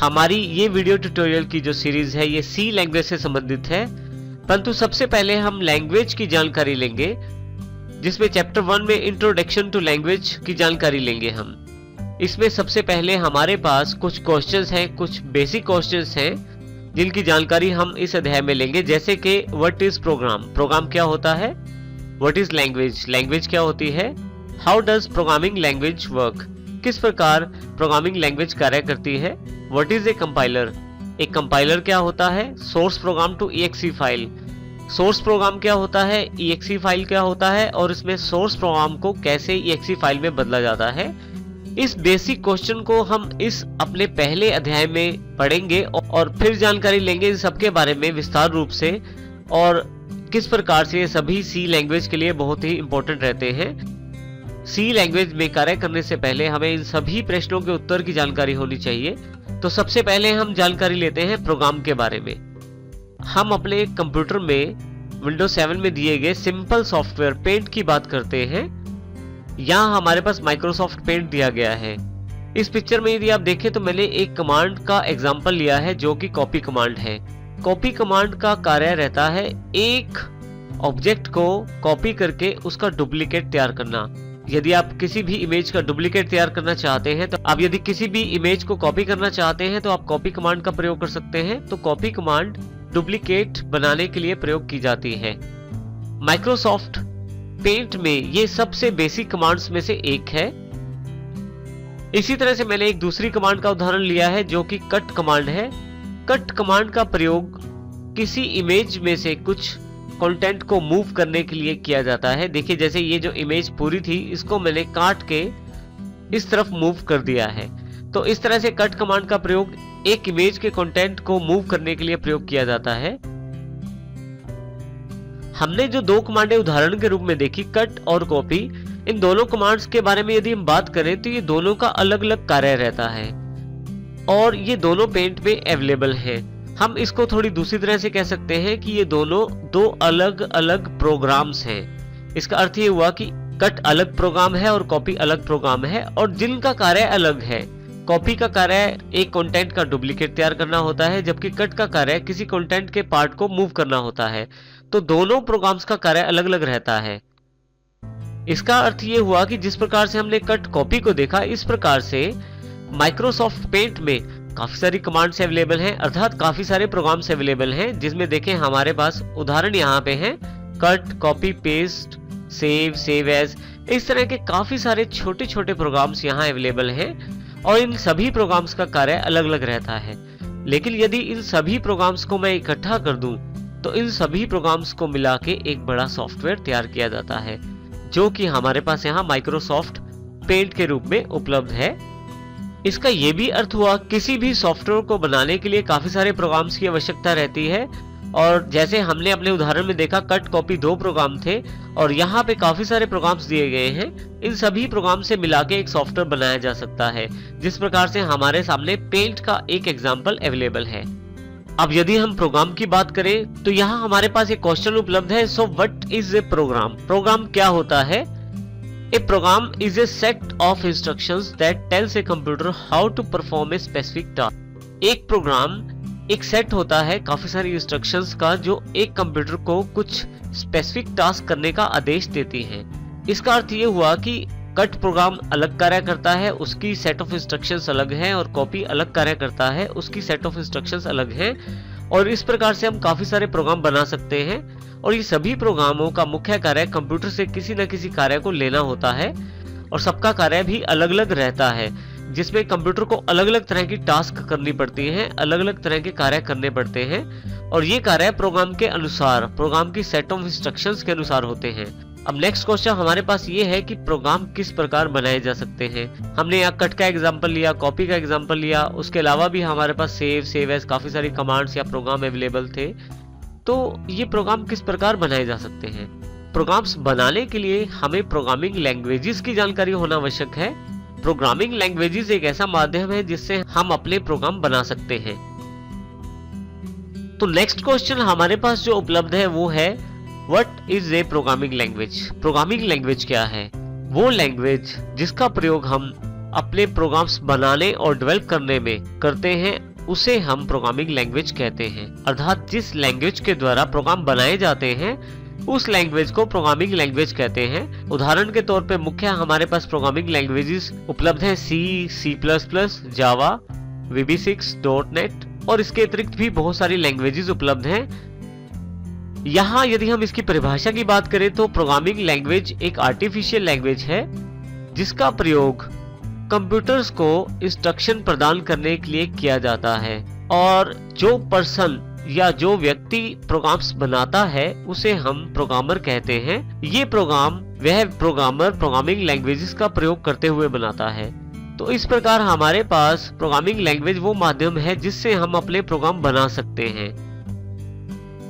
हमारी ये video tutorial की जो सीरीज है ये सी लैंग्वेज से संबंधित है, परंतु सबसे पहले हम लैंग्वेज की जानकारी लेंगे, जिसमें चैप्टर 1 में इंट्रोडक्शन टू लैंग्वेज की जानकारी लेंगे हम। इसमें सबसे पहले हमारे पास कुछ क्वेश्चंस हैं, कुछ बेसिक क्वेश्चंस हैं जिनकी जानकारी हम इस अध्याय में लेंगे, जैसे कि व्हाट इज प्रोग्राम, प्रोग्राम क्या होता है, व्हाट इज लैंग्वेज, लैंग्वेज क्या होती है, how does programming language work, किस प्रकार प्रोग्रामिंग लैंग्वेज कार्य करती है, व्हाट इज ए कंपाइलर, एक कंपाइलर क्या होता है, source program to EXE file, source program क्या होता है, EXE फाइल क्या होता है और इसमें सोर्स प्रोग्राम को कैसे EXE फाइल में बदला जाता है। इस बेसिक क्वेश्चन को हम इस अपने पहले अध्याय में पढ़ेंगे और फिर जानकारी लेंगे इन सबके बारे में विस्तार रूप से, और किस प्रकार से ये सभी सी लैंग्वेज के लिए बहुत ही इंपॉर्टेंट रहते हैं। सी लैंग्वेज में कार्य करने से पहले हमें इन सभी प्रश्नों के उत्तर की जानकारी होनी चाहिए। तो सबसे पहले हम जानकारी लेते हैं प्रोग्राम के बारे में। हम अपने कंप्यूटर में विंडोज 7 में दिए गए सिंपल सॉफ्टवेयर पेंट की बात करते हैं। यहाँ हमारे पास माइक्रोसॉफ्ट पेंट दिया गया है। इस पिक्चर में यदि आप देखें तो मैंने एक कमांड का एग्जांपल लिया है जो कि कॉपी कमांड है। कॉपी कमांड का कार्य रहता है एक ऑब्जेक्ट को कॉपी करके उसका डुप्लीकेट तैयार करना। यदि आप किसी भी इमेज का डुप्लीकेट तैयार करना चाहते हैं, तो आप यदि किसी भी इमेज को कॉपी करना चाहते हैं तो आप कॉपी कमांड का प्रयोग कर सकते हैं। तो कॉपी कमांड डुप्लीकेट बनाने के लिए प्रयोग की जाती है। माइक्रोसॉफ्ट पेंट में ये सबसे बेसिक कमांड्स में से एक है। इसी तरह से मैंने एक दूसरी कमांड का उदाहरण लिया है जो कि कट कमांड है। कट कमांड का प्रयोग किसी इमेज में से कुछ कंटेंट को मूव करने के लिए किया जाता है। देखिए, जैसे ये जो इमेज पूरी थी इसको मैंने काट के इस तरफ मूव कर दिया है। तो इस तरह से कट कमांड का प्रयोग एक इमेज के कंटेंट को मूव करने के लिए प्रयोग किया जाता है। हमने जो दो कमांडें उदाहरण के रूप में देखी, कट और कॉपी, इन दोनों कमांड्स के बारे में यदि हम बात करें तो ये दोनों का अलग अलग कार्य रहता है और ये दोनों पेंट में अवेलेबल हैं। हम इसको थोड़ी दूसरी तरह से कह सकते हैं कि ये दोनों दो अलग अलग प्रोग्राम्स हैं। इसका अर्थ ये हुआ कि कट अलग प्रोग्राम है और कॉपी अलग प्रोग्राम है, और जिनका कार्य अलग है। कॉपी का कार्य एक कंटेंट का डुप्लीकेट तैयार करना होता है, जबकि कट का कार्य किसी कंटेंट के पार्ट को मूव करना होता है। तो दोनों प्रोग्राम्स का कार्य अलग अलग रहता है। इसका अर्थ ये हुआ कि जिस प्रकार से हमने कट कॉपी को देखा, इस प्रकार से माइक्रोसॉफ्ट पेंट में काफी सारी कमांड्स अवेलेबल हैं, अर्थात काफी सारे प्रोग्राम्स अवेलेबल हैं, जिसमें देखें हमारे पास उदाहरण यहाँ पे हैं, cut, copy, paste, save, save as, इस तरह के काफी सारे छोटे छोटे प्रोग्राम्स यहाँ अवेलेबल हैं और इन सभी प्रोग्राम्स का कार्य अलग अलग रहता है। लेकिन यदि इन सभी प्रोग्राम्स को मैं इकट्ठा कर दूं तो इन सभी प्रोग्राम्स को मिला के एक बड़ा सॉफ्टवेयर तैयार किया जाता है, जो कि हमारे पास यहाँ माइक्रोसॉफ्ट पेंट के रूप में उपलब्ध है। इसका यह भी अर्थ हुआ किसी भी सॉफ्टवेयर को बनाने के लिए काफी सारे प्रोग्राम्स की आवश्यकता रहती है, और जैसे हमने अपने उदाहरण में देखा, कट कॉपी दो प्रोग्राम थे और यहाँ पे काफी सारे प्रोग्राम्स दिए गए हैं। इन सभी प्रोग्राम से मिला के एक सॉफ्टवेयर बनाया जा सकता है, जिस प्रकार से हमारे सामने पेंट का एक एग्जाम्पल अवेलेबल है। अब यदि हम प्रोग्राम की बात करें तो यहाँ हमारे पास एक क्वेश्चन उपलब्ध है। So what is a program, program क्या होता है। A program is a set of instructions that tells a computer how to perform a specific task. एक प्रोग्राम एक सेट होता है काफी सारी इंस्ट्रक्शंस का, जो एक कंप्यूटर को कुछ स्पेसिफिक टास्क करने का आदेश देती है। इसका अर्थ ये हुआ कि कट प्रोग्राम अलग कार्य करता है, उसकी सेट ऑफ इंस्ट्रक्शंस अलग है, और कॉपी अलग कार्य करता है, उसकी सेट ऑफ इंस्ट्रक्शंस अलग है। और इस प्रकार से हम काफी सारे प्रोग्राम बना सकते हैं, और ये सभी प्रोग्रामों का मुख्य कार्य कंप्यूटर से किसी न किसी कार्य को लेना होता है, और सबका कार्य भी अलग अलग रहता है, जिसमें कंप्यूटर को अलग अलग तरह की टास्क करनी पड़ती हैं, अलग अलग तरह के कार्य करने पड़ते हैं, और ये कार्य प्रोग्राम के अनुसार, प्रोग्राम की सेट ऑफ इंस्ट्रक्शंस के अनुसार होते हैं। अब नेक्स्ट क्वेश्चन हमारे पास ये है कि प्रोग्राम किस प्रकार बनाए जा सकते हैं। हमने यहाँ कट का एग्जांपल लिया, कॉपी का एग्जांपल लिया, उसके अलावा भी हमारे पास सेव, सेव एज, काफी सारी कमांड्स या प्रोग्राम अवेलेबल थे। तो ये प्रोग्राम किस प्रकार बनाए जा सकते हैं। प्रोग्राम्स बनाने के लिए हमें प्रोग्रामिंग लैंग्वेजेस की जानकारी होना आवश्यक है। प्रोग्रामिंग लैंग्वेजेस एक ऐसा माध्यम है जिससे हम अपने प्रोग्राम बना सकते हैं। तो नेक्स्ट क्वेश्चन हमारे पास जो उपलब्ध है वो है, what is A programming language. Programming language क्या है। वो लैंग्वेज जिसका प्रयोग हम अपने प्रोग्राम्स बनाने और डेवलप करने में करते हैं उसे हम प्रोग्रामिंग लैंग्वेज कहते हैं। अर्थात जिस लैंग्वेज के द्वारा प्रोग्राम बनाए जाते हैं उस लैंग्वेज को प्रोग्रामिंग लैंग्वेज कहते हैं। उदाहरण के तौर पे मुख्य हमारे पास प्रोग्रामिंग लैंग्वेजेस उपलब्ध हैं सी, C++, जावा, VB6, .NET और इसके अतिरिक्त भी बहुत सारी लैंग्वेजेस उपलब्ध हैं। यहाँ यदि हम इसकी परिभाषा की बात करें तो प्रोग्रामिंग लैंग्वेज एक आर्टिफिशियल लैंग्वेज है जिसका प्रयोग कंप्यूटर्स को इंस्ट्रक्शन प्रदान करने के लिए किया जाता है, और जो पर्सन या जो व्यक्ति प्रोग्राम्स बनाता है उसे हम प्रोग्रामर कहते हैं। ये प्रोग्राम वह प्रोग्रामर प्रोग्रामिंग लैंग्वेजेस का प्रयोग करते हुए बनाता है। तो इस प्रकार हमारे पास प्रोग्रामिंग लैंग्वेज वो माध्यम है जिससे हम अपने प्रोग्राम बना सकते हैं।